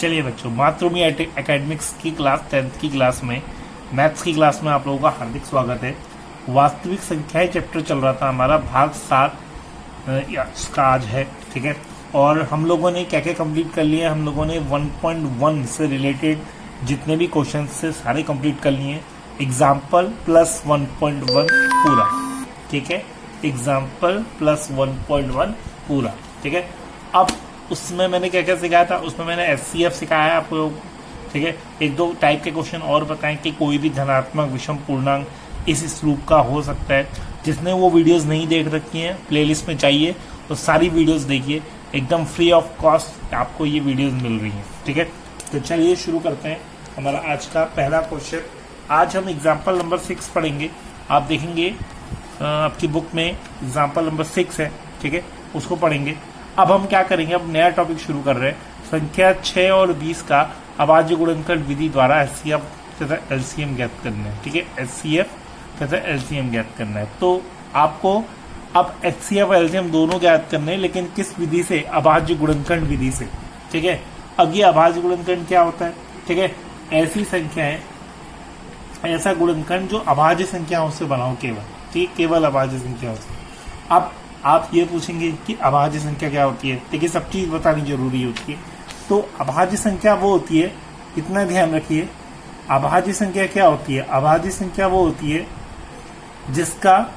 चलिए बच्चों, मातृभूमि एकेडमिक्स की क्लास 10th की क्लास में मैथ्स की क्लास में आप लोगों का हार्दिक स्वागत है। वास्तविक संख्याएं चैप्टर चल रहा था हमारा, भाग 7 का आज है, ठीक है। और हम लोगों ने क्या क्या कंप्लीट कर लिया। हम लोगों ने 1.1 से रिलेटेड जितने भी क्वेश्चन से सारे कंप्लीट कर लिए। एग्जाम्पल प्लस 1.1 पूरा, ठीक है। एग्जाम्पल प्लस 1.1 पूरा, ठीक है। अब उसमें मैंने क्या क्या सिखाया था, उसमें मैंने एचसीएफ सिखाया है आपको, ठीक है। एक दो टाइप के क्वेश्चन और बताएं कि कोई भी धनात्मक विषम पूर्णांक इस रूप का हो सकता है। जिसने वो वीडियोस नहीं देख रखी हैं, प्लेलिस्ट में चाहिए तो सारी वीडियोस देखिए, एकदम फ्री ऑफ कॉस्ट आपको ये वीडियोस मिल रही हैं, ठीक है। तो चलिए शुरू करते हैं हमारा आज का पहला क्वेश्चन। आज हम एग्जाम्पल नंबर 6 पढ़ेंगे। आप देखेंगे आपकी बुक में एग्जाम्पल नंबर 6 है, ठीक है, उसको पढ़ेंगे। अब हम क्या करेंगे, अब नया टॉपिक शुरू कर रहे हैं। संख्या 6 और 20 का अभाज्य गुणनखंड विधि द्वारा एचसीएफ तथा एलसीएम ज्ञात करना है, ठीक है। एचसीएफ तथा एलसीएम ज्ञात करना है। तो आपको अब एचसीएफ और एलसीएम दोनों ज्ञात करने हैं, लेकिन किस विधि से? अभाज्य गुणनखंड विधि से, ठीक है। अब ये अभाज्य गुणनखंड क्या होता है, ठीक है। ऐसी संख्याएं, ऐसा गुणनखंड जो अभाज्य संख्याओं से बना हो, केवल, ठीक, केवल अभाज्य संख्याओं से। अब आप ये पूछेंगे कि अभाज्य संख्या क्या होती है। देखिए, सब चीज बतानी जरूरी होती है। तो अभाज्य संख्या वो होती है, इतना ध्यान रखिए, अभाज्य संख्या क्या होती है? अभाज्य संख्या वो होती है जिसका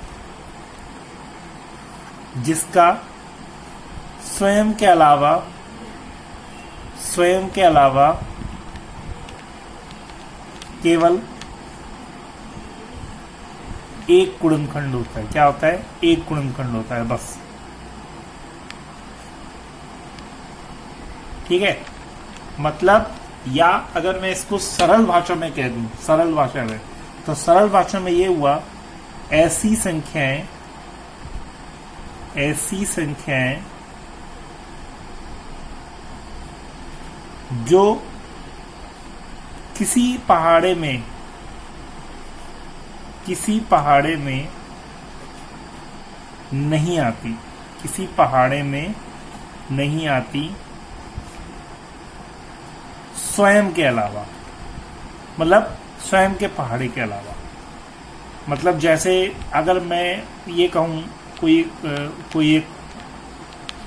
स्वयं के अलावा केवल एक गुणनखंड होता है। क्या होता है? एक गुणनखंड होता है, बस, ठीक है। मतलब, या अगर मैं इसको सरल भाषा में कह दूं, सरल भाषा में, तो सरल भाषा में ये हुआ, ऐसी संख्याएं जो किसी पहाड़े में नहीं आती, स्वयं के अलावा, मतलब स्वयं के पहाड़े के अलावा। मतलब जैसे अगर मैं ये कहूं, कोई एक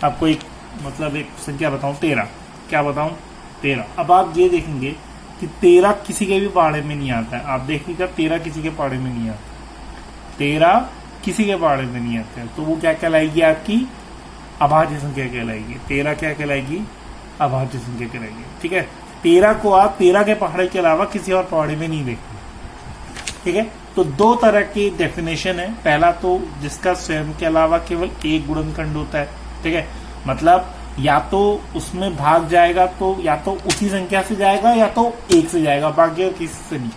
आपको एक मतलब एक संख्या बताऊं, 13, क्या बताऊं? 13। अब आप ये देखेंगे कि 13 किसी के भी पहाड़े में नहीं आता है। आप देखिएगा, 13 किसी के पहाड़े में नहीं आता, 13 किसी के पहाड़े में नहीं आता है। तो वो क्या कहलाएगी? आपकी अभाज्य संख्या कहलाएगी। 13 क्या कहलाएगी? अभाज्य संख्या कहलाएगी, ठीक है। 13 को आप 13 के पहाड़े के अलावा किसी और पहाड़े में नहीं देखेंगे, ठीक है। तो दो तरह की डेफिनेशन है। पहला तो जिसका स्वयं के अलावा केवल एक गुणनखंड होता है, ठीक है। मतलब या तो उसमें भाग जाएगा तो या तो उसी संख्या से जाएगा या तो एक से जाएगा, बाकी और किसी से नहीं,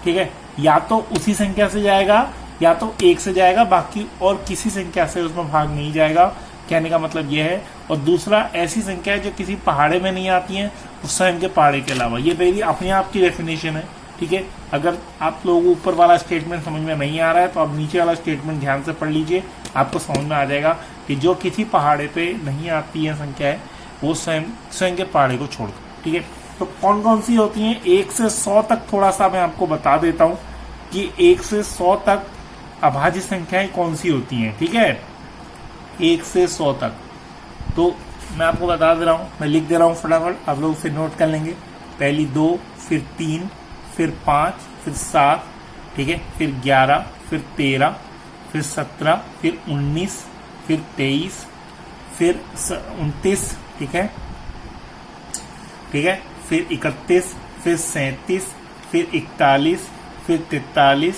ठीक है। या तो उसी संख्या से जाएगा या तो एक से जाएगा, बाकी और किसी संख्या से उसमें भाग नहीं जाएगा, कहने का मतलब यह है। और दूसरा, ऐसी संख्या है जो किसी पहाड़े में नहीं आती है, उस स्वयं के पहाड़े के अलावा। ये मेरी अपने आप की डेफिनेशन है, ठीक है। अगर आप लोगों को ऊपर वाला स्टेटमेंट समझ में नहीं आ रहा है तो आप नीचे वाला स्टेटमेंट ध्यान से पढ़ लीजिए, आपको समझ में आ जाएगा कि जो किसी पहाड़े पे नहीं आती है संख्या है, वो स्वयं के पहाड़े को छोड़कर, ठीक है। तो कौन कौन सी होती हैं? 1 से 100 तक थोड़ा सा मैं आपको बता देता हूं कि 1 से 100 तक अभाज्य संख्याएं कौन सी होती हैं, ठीक है। 1 से 100 तक तो मैं आपको बता दे रहा हूं, मैं लिख दे रहा हूं फटाफट, आप लोग उसे नोट कर लेंगे। पहली 2, फिर 3, फिर 5, फिर 7, ठीक है, फिर 11, फिर 13, फिर 17, फिर 19, फिर 23, फिर 29, ठीक है, फिर 31, फिर 37, फिर 41, फिर 43,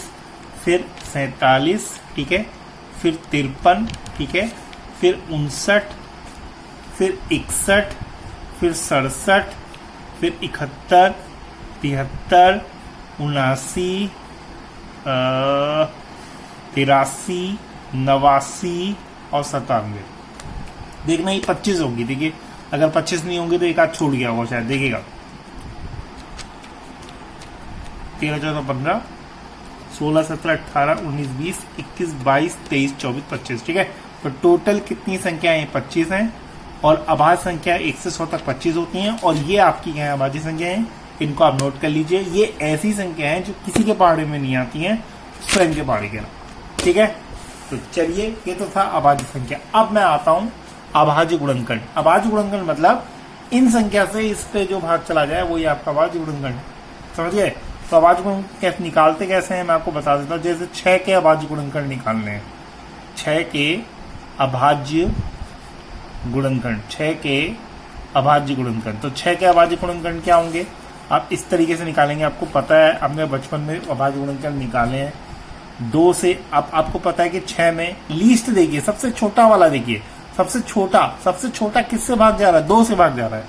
फिर 47, ठीक है, फिर 53, ठीक है, फिर 59, फिर 61, फिर 67, फिर 71, 73, 79, 83, 89 और 97। देखना ही 25 होगी। देखिए, अगर 25 नहीं होंगे तो एक आध छूट गया होगा शायद, देखिएगा। 13, 14, 15, 16, 17, 18, 19, 20, 21, 22, 23, 24, 25, ठीक है। तो टोटल कितनी संख्याएं? 25 हैं। और अभाज्य संख्या 1 से 100 तक 25 होती हैं, और ये आपकी क्या है अभाज्य संख्या है, इनको आप नोट कर लीजिए। ये ऐसी संख्या है जो किसी के पहाड़े में नहीं आती हैं, स्वयं के पहाड़े के नाम। ठीक है, तो चलिए ये तो था अभाज्य संख्या। अब मैं आता हूं अभाज्य गुणनखंड। अभाज्य गुणनखंड मतलब इन संख्या से इस पे जो भाग चला जाए वही आपका अभाज्य गुणनखंड है, समझिए। तो अभाज्य गुणनखंड कैसे निकालते कैसे हैं मैं आपको बता देता हूँ। जैसे 6 के अभाज्य गुणनखंड निकालने हैं, 6 के अभाज्य गुणनखंड, 6 के अभाज्य गुणनखंड। तो 6 के अभाज्य गुणनखंड क्या होंगे, आप इस तरीके से निकालेंगे। आपको पता है, हमने बचपन में अभाज्य गुणनखंड निकाले हैं। 2 से आपको पता है कि 6 में लीस्ट देखिए, सबसे छोटा वाला देखिए, सबसे छोटा किससे भाग जा रहा है, 2 से भाग जा रहा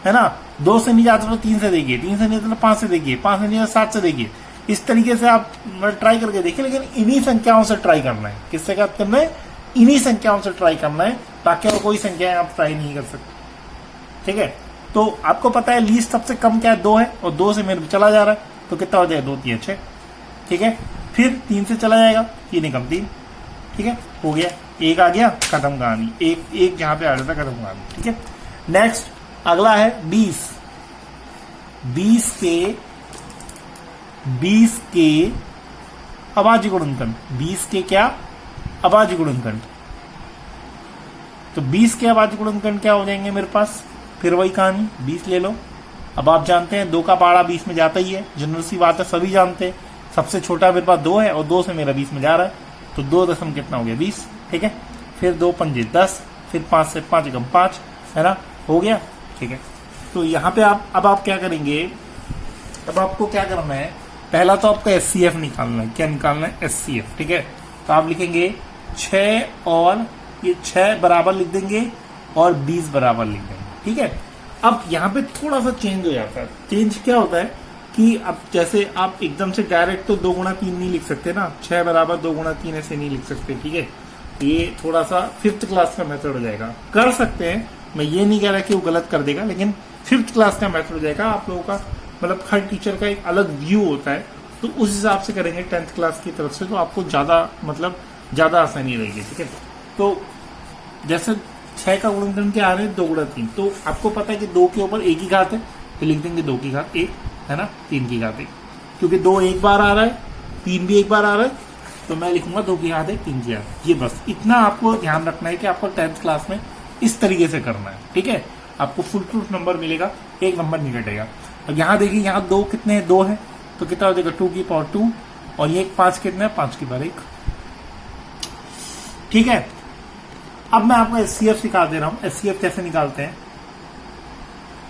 है ना। 2 से नहीं जाता तो 3 से देखिए, 3 से नहीं जाता तो 5 से देखिए, 5 से नहीं जाता 7 से देखिए। इस तरीके से आप ट्राई करके देखिए, लेकिन इन्हीं संख्याओं से ट्राई करना है। किससे क्या करना है, इन्हीं संख्याओं से ट्राई करना है, बाकी और कोई संख्याएं आप ट्राई नहीं कर सकते। ठीक है, तो आपको पता है लीस्ट सबसे कम क्या है, 2 है, और 2 से मेरे चला जा रहा है, तो कितना हो जाएगा, 2 3 6। ठीक है, फिर 3 से चला जाएगा, 3 कम 3। ठीक है, हो गया, 1 आ गया, खत्म कहानी। एक जहां पे आ रहा था, खत्म कहानी। ठीक है, नेक्स्ट अगला है 20। 20 के अभाज्य गुणनखंड, 20 के क्या अभाज्य गुणनखंड। तो 20 के अभाज्य गुणनखंड क्या हो जाएंगे मेरे पास, फिर वही कहानी, 20 ले लो। अब आप जानते हैं 2 का पहाड़ा 20 में जाता ही है, जनरल सी बात है, सभी जानते हैं। सबसे छोटा मेरे पास 2 है, और 2 से मेरा 20 में जा रहा है, तो 2 दशम कितना हो गया, 20। ठीक है, फिर 2 पंजे 10, फिर 5 से 5 कम 5, है ना, हो गया। ठीक है, तो यहाँ पे अब आप क्या करेंगे, अब आपको क्या करना है, पहला तो आपका SCF निकालना है। क्या निकालना है, SCF। ठीक है, तो आप लिखेंगे 6 और ये 6 बराबर लिख देंगे, और 20 बराबर लिख देंगे। ठीक है, अब यहाँ पे थोड़ा सा चेंज हो जाता है। चेंज क्या होता है कि अब जैसे आप एकदम से डायरेक्ट तो 2 गुणा 3 नहीं लिख सकते ना, 6 बराबर 2 गुणा 3 ऐसे नहीं लिख सकते। ठीक है, ये थोड़ा सा 5th क्लास का मेथड हो जाएगा। कर सकते हैं, मैं ये नहीं कह रहा कि वो गलत कर देगा, लेकिन 5th क्लास का मेथड हो जाएगा। आप लोगों का मतलब हर टीचर का एक अलग व्यू होता है, तो उस हिसाब से करेंगे 10th क्लास की तरफ से, तो आपको ज्यादा आसानी रहेगी। ठीक है, तो जैसे 6 का गुणनखंड क्या आ रहे हैं, 2 गुणा 3। तो आपको पता है कि 2 के ऊपर 1 की घात है, तो लिख देंगे 2 की घात 1, है ना, 3 की घात 1, क्योंकि 2 एक बार आ रहा है, 3 भी एक बार आ रहा है, तो मैं लिखूंगा 2 की घात 1, 3 की घात। ये बस इतना आपको ध्यान रखना है कि आपको 10th क्लास में इस तरीके से करना है। ठीक है, आपको फुल प्रूफ नंबर मिलेगा, एक नंबर नहीं घटेगा। अब यहाँ देखिए, यहाँ 2 कितने हैं, 2 है, तो कितना हो जाएगा, 2 की पावर 2, और ये 5 कितना है, 5 की पावर 1। ठीक है, अब मैं आपको SCF सिखा दे रहा हूं। SCF कैसे निकालते हैं।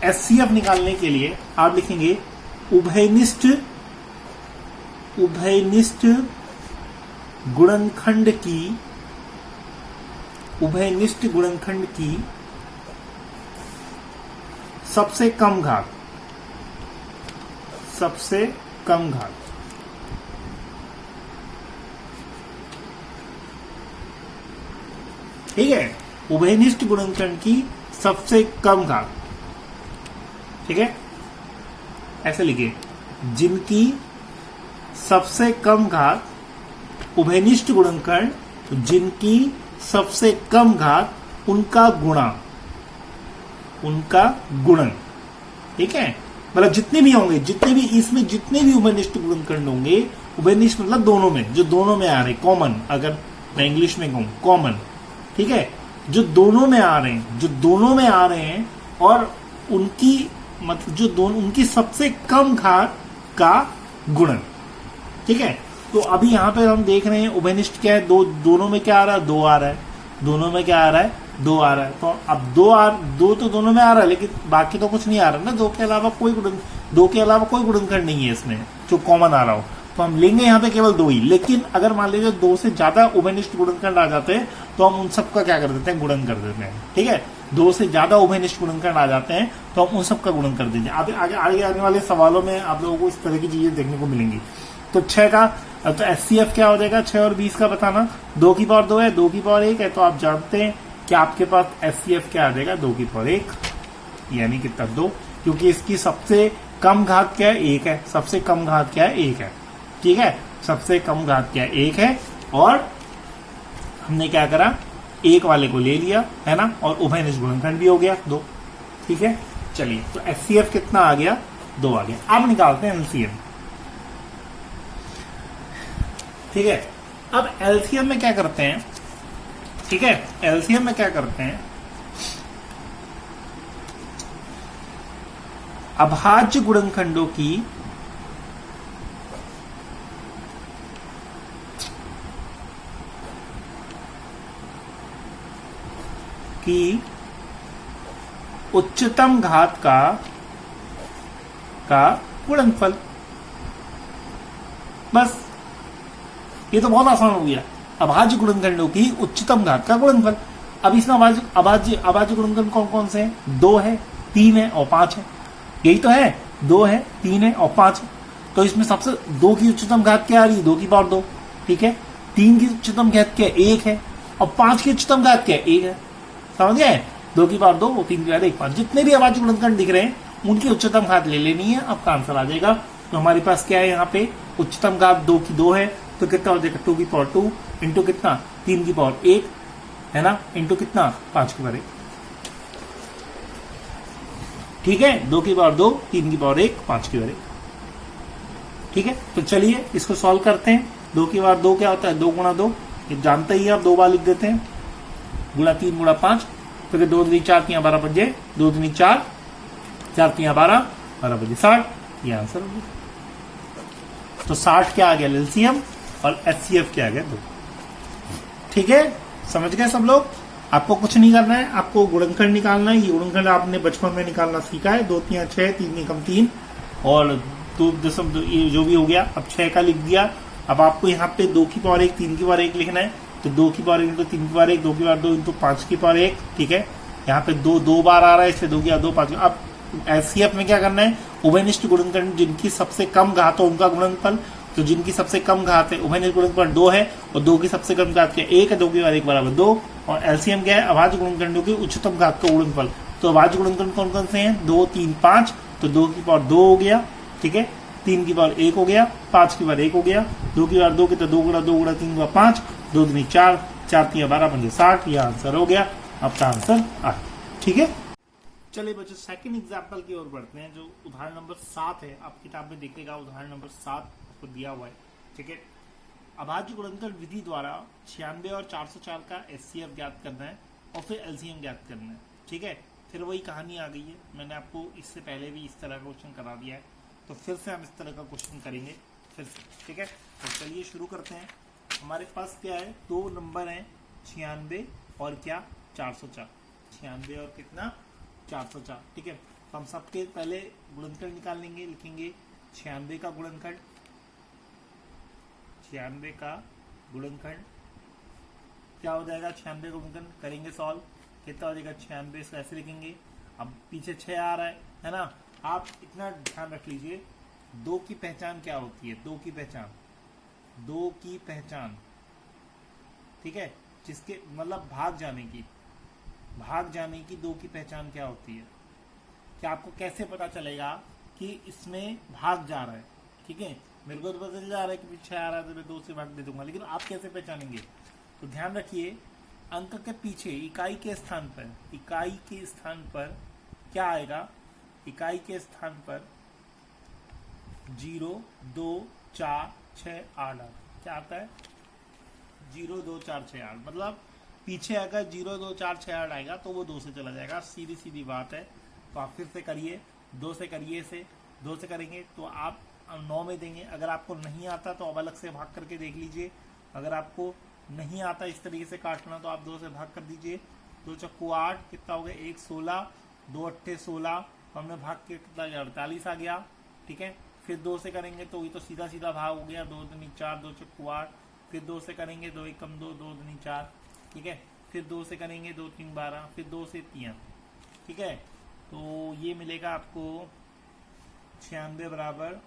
SCF निकालने के लिए आप लिखेंगे उभयनिष्ठ गुणनखंड की सबसे कम घात, ठीक है, उभयनिष्ठ गुणनखंड की सबसे कम घात। ठीक है, ऐसे लिखिए, जिनकी सबसे कम घात, उभयनिष्ठ गुणनखंड, जिनकी सबसे कम घात, उनका गुणन। ठीक है, मतलब जितने भी होंगे, इसमें जितने भी उभयनिष्ठ गुणनखंड होंगे, उभयनिष्ठ मतलब दोनों में, जो दोनों में आ रहे, कॉमन, अगर मैं इंग्लिश में कहूं कॉमन। ठीक है, जो दोनों में आ रहे हैं, और उनकी मतलब उनकी सबसे कम घात का गुणन। ठीक है, तो अभी यहां पे हम देख रहे हैं उभयनिष्ठ क्या है, दोनों में क्या आ रहा है, 2 आ रहा है, दोनों में क्या आ रहा है, 2 आ रहा है। तो अब 2 तो दोनों में आ रहा है, लेकिन बाकी तो कुछ नहीं आ रहा ना, 2 के अलावा कोई गुणनखंड नहीं है इसमें जो कॉमन आ रहा हो, तो हम लेंगे यहाँ पे केवल 2 ही। लेकिन अगर मान लीजिए 2 से ज्यादा उभयनिष्ठ गुणनखंड आ जाते हैं, तो हम उन सबका क्या कर देते हैं, गुणन कर देते हैं। ठीक है, 2 से ज्यादा उभयनिष्ठ गुणनखंड आ जाते हैं, तो हम उन सबका गुणन कर देंगे। आगे आने वाले सवालों में आप लोगों को इस तरह की चीजें देखने को मिलेंगी। तो 6 का तो SCF क्या हो जाएगा, 6 और 20 का बताना। 2 की पावर 2 है, 2 की पावर 1 है, तो आप जानते हैं कि आपके पास SCF क्या आ जाएगा, 2 की पावर 1, यानी कितना 2, क्योंकि इसकी सबसे कम घात क्या है, 1 है। सबसे कम घात क्या है, 1 है। ठीक है, सबसे कम घात क्या है, 1 है, और हमने क्या करा, एक वाले को ले लिया है ना, और उभयनिष्ठ गुणनखंड भी हो गया 2। ठीक है, चलिए तो एचसीएफ कितना आ गया, 2 आ गया। अब निकालते हैं एलसीएम। ठीक है, अब एलसीएम में क्या करते हैं, ठीक है, एलसीएम में क्या करते हैं, अभाज्य गुणनखंडों की उच्चतम घात का गुणनफल। बस ये तो बहुत आसान हो गया, अभाज्य गुणनखंडों की उच्चतम घात का गुणनफल। अब इसमें अभाज्य गुणनखंड कौन कौन से हैं, 2 है, 3 है और 5 है। यही तो है, 2 है, 3 है और 5 है। तो इसमें सबसे 2 की उच्चतम घात क्या आ रही है, 2 की पावर 2। ठीक है, 3 की उच्चतम घात क्या, 1 है, और 5 की उच्चतम घात क्या, 1 है। समझ गए, 2 की पावर 2, 3 की पावर 1, 5। जितने भी अभाज्य गुणनखंड दिख रहे हैं उनकी उच्चतम घात ले लेनी है, आपका आंसर आ जाएगा। तो हमारे पास क्या है, यहाँ पे उच्चतम घात 2 की 2 है, तो कितना हो जाएगा, 2 की पावर 2 इंटू कितना, 3 की पावर 1 है ना, इंटू कितना, 5 की पावर 1। ठीक है, 2 की पावर 2, 3 की पावर 1, 5 की पावर 1। ठीक है, तो चलिए इसको सॉल्व करते हैं। 2 की पावर 2 क्या होता है, 2 गुणा 2, ये जानते ही आप 2 बार लिख देते हैं, गुणा 3 गुणा 5, तो 2 दूनी 4 3 12 पंजे, 2 दूनी 4 4 3 12 12 पंजे 60, ये आंसर हो गया। तो 60 क्या आ गया एलसीएम, और एचसीएफ क्या आ गया, 2। ठीक है, समझ गए सब लोग। आपको कुछ नहीं करना है, आपको गुणनखंड निकालना है। ये गुणनखंड आपने बचपन में निकालना सीखा है, 2 3 6, 3 कम 3 और 2 ये जो भी हो गया। अब 6 का लिख दिया। अब आपको यहाँ पे 2 की पावर 1, 3 की पावर 1 लिखना है, तो 2 की पावर 1 इंटू 3 की पावर 1, 2 की पावर 2 इंटू 5 की पावर 1। ठीक है, यहाँ पे 2 बार आ रहा है, इसलिए 2 की पावर 2 5। अब एचसीएफ में क्या करना है, उभयनिष्ठ गुणनखंड जिनकी सबसे कम घात हो उनका गुणनफल। तो जिनकी सबसे कम घात है, उभयनिष्ठ गुणनफल 2 है, और 2 की सबसे कम घात क्या, 1 है, 2 की पावर 1 बराबर 2। और एलसीएम क्या है, अभाज्य गुणनखंडों की उच्चतम घात का गुणनफल। तो अभाज्य गुणनखंड कौन कौन से हैं, 2 3 5, तो 2 की पावर 2 हो गया। ठीक है, 3 की पावर 1 हो गया, 5 की पावर 1 हो गया, 2 की पावर 2 की, तो 2 गुणा 2 गुणा 3 गुणा 5, 2 दूनी 4 4 3 12 5 60, यह आंसर हो गया। आपका आंसर 8। ठीक है, चलिए बच्चों सेकंड एग्जाम्पल की ओर बढ़ते हैं, जो उदाहरण नंबर 7 है। आप किताब में देखिएगा, उदाहरण नंबर 7 आपको दिया हुआ है। ठीक है, अभाज्य गुणनखंड विधि द्वारा 96 और 404 का एचसीएफ ज्ञात करना है और फिर एलसीएम ज्ञात करना है। ठीक है, फिर वही कहानी आ गई है। मैंने आपको इससे पहले भी इस तरह का क्वेश्चन करा दिया है, तो फिर से हम इस तरह का क्वेश्चन करेंगे फिर से। ठीक है, तो चलिए शुरू करते हैं। हमारे पास क्या है, 2 नंबर हैं, 96 और क्या, 404। 96 और कितना, 404। ठीक है, तो हम सबके पहले गुणनखंड निकाल लेंगे। लिखेंगे 96 का गुणनखंड, 96 का गुणनखंड क्या हो जाएगा, 96 का गुणनखंड करेंगे सॉल्व, कितना हो जाएगा 96। इसको ऐसे लिखेंगे। अब पीछे 6 आ रहा है ना। आप इतना ध्यान रख लीजिए, 2 की पहचान क्या होती है, 2 की पहचान, 2 की पहचान, ठीक है, जिसके मतलब भाग जाने की 2 की पहचान क्या होती है। क्या आपको कैसे पता चलेगा कि इसमें भाग जा रहा है। ठीक है, मेरे को तो बदल जा रहा है कि पीछे आ रहा है, तो मैं 2 से भाग दे दूंगा, लेकिन आप कैसे पहचानेंगे। तो ध्यान रखिए, अंक के पीछे इकाई के स्थान पर क्या आएगा, इकाई के स्थान पर 0 2 4 6 8 क्या आता है, 0 2 4 6 8। मतलब पीछे अगर 0 2 4 6 8 आएगा तो वो 2 से चला जाएगा। सीधी सीधी बात है। तो आप फिर से करिए, 2 से करिए, इसे 2 से करेंगे तो आप 9 में देंगे। अगर आपको नहीं आता तो अब अलग से भाग करके देख लीजिए। अगर आपको नहीं आता इस तरीके से काटना तो आप 2 से भाग कर दीजिए। 2 चक्कू 8, कितना हो गया, 1 16, 2 अट्ठे 16, तो हमने भाग के कितना 48 आ गया। ठीक है, फिर 2 से करेंगे तो ये तो सीधा सीधा भाग हो गया, 2 दूनी 4, 2 चक्कू 8, फिर 2 से करेंगे 2 1 कम 2, 2 दूनी 4। ठीक है, फिर 2 से करेंगे 2 3 12, फिर 2 से 3। ठीक है, तो ये मिलेगा आपको 96 बराबर।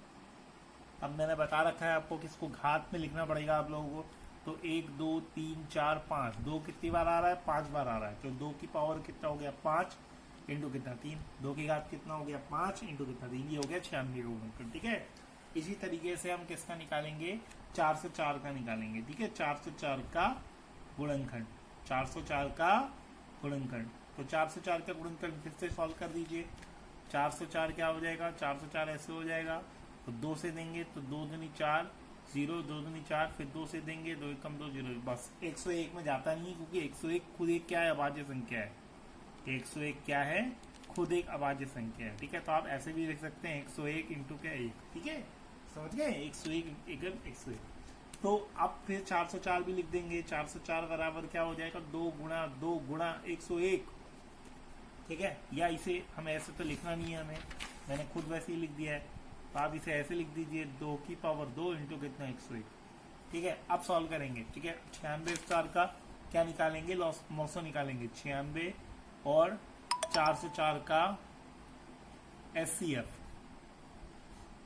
अब मैंने बता रखा है आपको कि इसको घात में लिखना पड़ेगा आप लोगों को। तो 1 2 3 4 5, 2 कितनी बार आ रहा है, 5 बार आ रहा है। तो 2 की पावर कितना हो गया, 5 इंटू कितना 3, 2 की घात कितना हो गया, 5 इंटू कितना 3, ये हो गया 96 का गुणनखंड। ठीक है, इसी तरीके से हम किसका निकालेंगे, 4 से 4 का निकालेंगे। ठीक है, 4 से 4 का गुणनखंड। 404 का गुणनखंड। तो 404 का गुणनखंड फिर से सॉल्व कर दीजिए। 404 क्या हो जाएगा, 404 ऐसे हो जाएगा, तो 2 से देंगे तो 2 दूनी 4, 0, 2 दूनी 4, फिर 2 से देंगे 2 एकम 2, 0, बस 101 में जाता नहीं है, क्योंकि 101 खुद एक क्या है, अभाज्य संख्या है। 101 क्या है, खुद एक अभाज्य संख्या है। ठीक है, तो आप ऐसे भी लिख सकते हैं 101 इंटू क्या 1। ठीक है, समझ गए, 101 एकम 101। तो अब फिर 404 भी लिख देंगे। 404 बराबर क्या हो जाएगा, 2 गुणा 101। ठीक है, या इसे हम ऐसे तो लिखना नहीं है हमें, मैंने खुद वैसे ही लिख दिया है, तो आप इसे ऐसे लिख दीजिए 2 की पावर 2 इंटू कितना 101। ठीक है, अब सॉल्व करेंगे। ठीक है, 96 का क्या निकालेंगे, लॉसो निकालेंगे, 96 और 404 का SCF।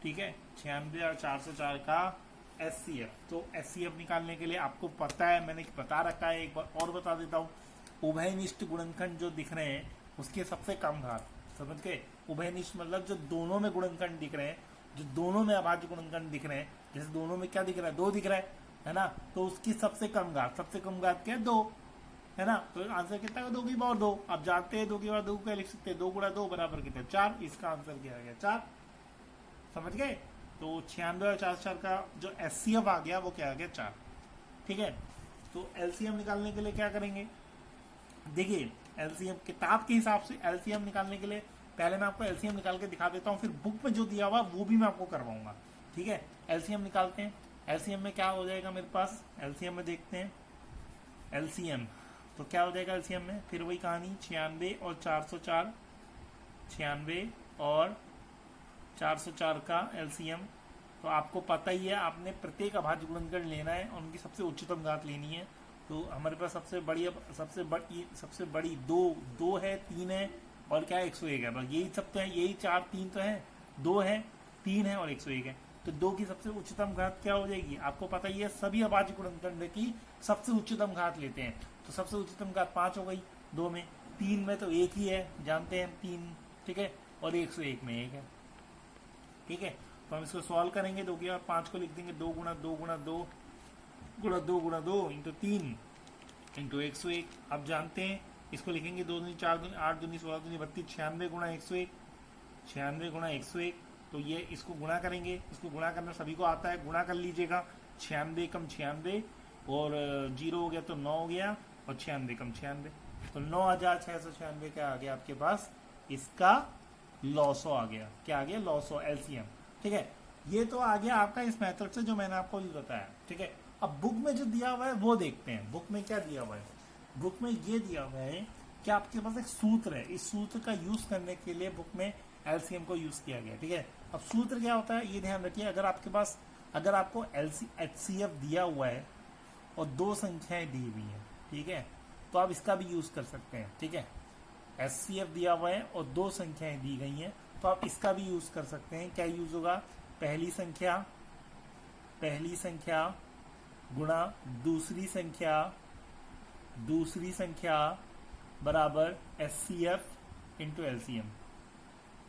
ठीक है, 96 और 404 का SCF। तो SCF निकालने के लिए आपको पता है, मैंने बता रखा है, एक बार और बता देता हूँ। उभयनिष्ठ गुणनखंड जो दिख रहे हैं उसके सबसे कम घात, समझ गए। उभयनिष्ठ मतलब जो दोनों में गुणनखंड दिख रहे हैं, जो दोनों में अभाज्य गुणनखंड दिख रहे हैं, जैसे दोनों में क्या दिख रहा है, 2 दिख रहा है ना, तो उसकी सबसे कम घात, सबसे कम घात क्या है, 2 है ना। तो आंसर कितना है, 2 की पावर 2। अब जानते हैं 2 की पावर 2 क्या लिख सकते हैं, 2 गुणा 2 बराबर कितना, 4। इसका आंसर क्या आ गया, 4। समझ गए। तो 96 और 404 का जो SCF आ गया वो क्या आ गया, 4। ठीक है, तो LCM निकालने के लिए क्या करेंगे, देखिए LCM किताब के हिसाब से LCM निकालने के लिए पहले मैं आपको LCM निकाल के दिखा देता हूँ, फिर बुक में जो दिया हुआ वो भी मैं आपको करवाऊंगा। ठीक है, LCM निकालते हैं। LCM में क्या हो जाएगा मेरे पास, LCM में देखते हैं। LCM तो क्या हो जाएगा, LCM में फिर वही कहानी, 96 और 404, 96 और 404 का LCM। तो आपको पता ही है, आपने प्रत्येक अभाज्य गुणनखंड लेना है और उनकी सबसे उच्चतम घात लेनी है। तो हमारे पास सबसे बड़ी 2 है, 3 है और क्या है, 101 है। बस यही सब तो है, यही 4 3 तो है, 2 है, 3 है और 101 है। तो 2 की सबसे उच्चतम घात क्या हो जाएगी, आपको पता ही है, सभी अभाज्य गुणनखंड की सबसे उच्चतम घात लेते हैं। तो सबसे उच्चतम घात 5 हो गई 2 में, 3 में तो 1 ही है, जानते हैं 3। ठीक है, और 101 में 1 है। ठीक है, तो हम इसको सॉल्व करेंगे। 2 की बार 5 को लिख देंगे, 2 गुणा 2 गुणा 2 गुणा 2 गुणा 2 इंटू 3 इंटू 101। अब जानते हैं इसको लिखेंगे 2 दूनी 4 दूनी 8 दूनी 16 दूनी 32, 96 गुणा 101, 96 गुणा 101। तो ये इसको गुणा करेंगे, इसको गुणा करना सभी को आता है, गुणा कर लीजिएगा। 96 कम 96 और 0 हो गया तो 9 हो गया, और 96 कम 96 तो 9696 क्या आ गया आपके पास, इसका लॉसो आ गया। क्या आ गया, लॉसो, LCM। ठीक है, ये तो आ गया आपका इस मेथड से जो मैंने आपको बताया। ठीक है, अब बुक में जो दिया हुआ है वो देखते हैं। बुक में क्या दिया हुआ है, बुक में ये दिया हुआ है कि आपके पास एक सूत्र है, इस सूत्र का यूज करने के लिए बुक में LCM को यूज किया गया। ठीक है, अब सूत्र क्या होता है ये ध्यान रखिए। अगर आपके पास, अगर आपको HCF दिया हुआ है और 2 संख्याएं दी हुई है, ठीक है, तो आप इसका भी यूज कर सकते हैं। ठीक है, HCF दिया हुआ है और 2 संख्याएं दी गई हैं, तो आप इसका भी यूज कर सकते हैं। क्या यूज होगा, पहली संख्या गुणा दूसरी संख्या बराबर SCF इंटू LCM।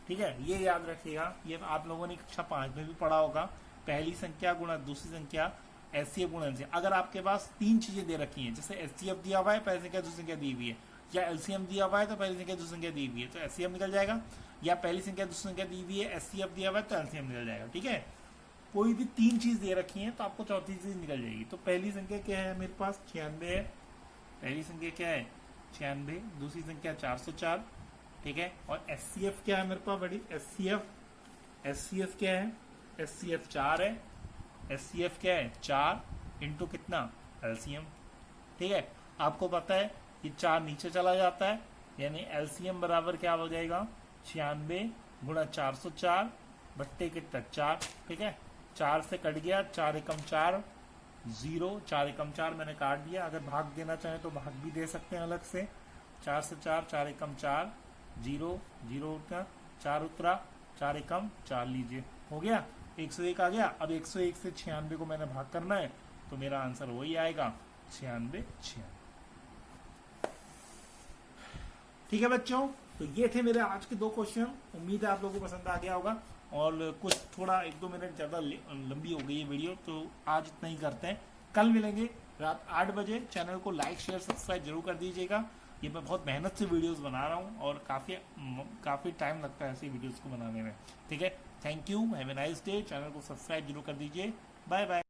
ठीक है, ये याद रखिएगा, ये आप लोगों ने कक्षा 5 में भी पढ़ा होगा। पहली संख्या गुणा दूसरी संख्या, SCF गुणा LCM। अगर आपके पास 3 चीजें दे रखी हैं, जैसे SCF दिया हुआ है, पहली संख्या दूसरी संख्या दी हुई है, या LCM दिया हुआ है तो पहली संख्या दूसरी संख्या दी हुई है तो SCF निकल जाएगा, या पहली संख्या दूसरी संख्या दी हुई है, SCF दिया हुआ है तो LCM निकल जाएगा। ठीक है, कोई भी 3 चीज दे रखी है तो आपको चौथी चीज निकल जाएगी। तो पहली संख्या क्या है मेरे पास, 96 है, पहली संख्या क्या है 96, दूसरी संख्या 404। ठीक है, और SCF क्या है मेरे पास, बड़ी SCF क्या है, SCF 4 है, SCF क्या है 4 इंटू कितना, LCM। ठीक है, आपको पता है ये 4 नीचे चला जाता है, यानी LCM बराबर क्या हो जाएगा, 96 गुणा 404 बट्टे कितना 4। ठीक है, 4 से कट गया, 4 एकम 4, 0, 4 एकम 4 मैंने काट दिया। अगर भाग देना चाहें तो भाग भी दे सकते हैं अलग से। 4 से 4, 4 एकम 4, 0, 0 उठा, 4 उतरा, 4 एकम 4 लीजिए, हो गया, 101 आ गया। अब 101 से 96 को मैंने भाग करना है, तो मेरा आंसर वही आएगा, 96। ठीक है बच्चों, तो ये थे मेरे आज के 2 क्वेश्चन। उम्मीद है आप लोगों को पसंद आ गया होगा, और कुछ थोड़ा 1-2 मिनट ज्यादा लंबी हो गई है वीडियो, तो आज इतना ही करते हैं। कल मिलेंगे रात 8 बजे। चैनल को लाइक शेयर सब्सक्राइब जरूर कर दीजिएगा। ये मैं बहुत मेहनत से वीडियोस बना रहा हूँ और काफ़ी टाइम लगता है ऐसी वीडियोस को बनाने में। ठीक है, thank you, have a nice day. Channel को सब्सक्राइब जरूर कर दीजिए। Bye bye.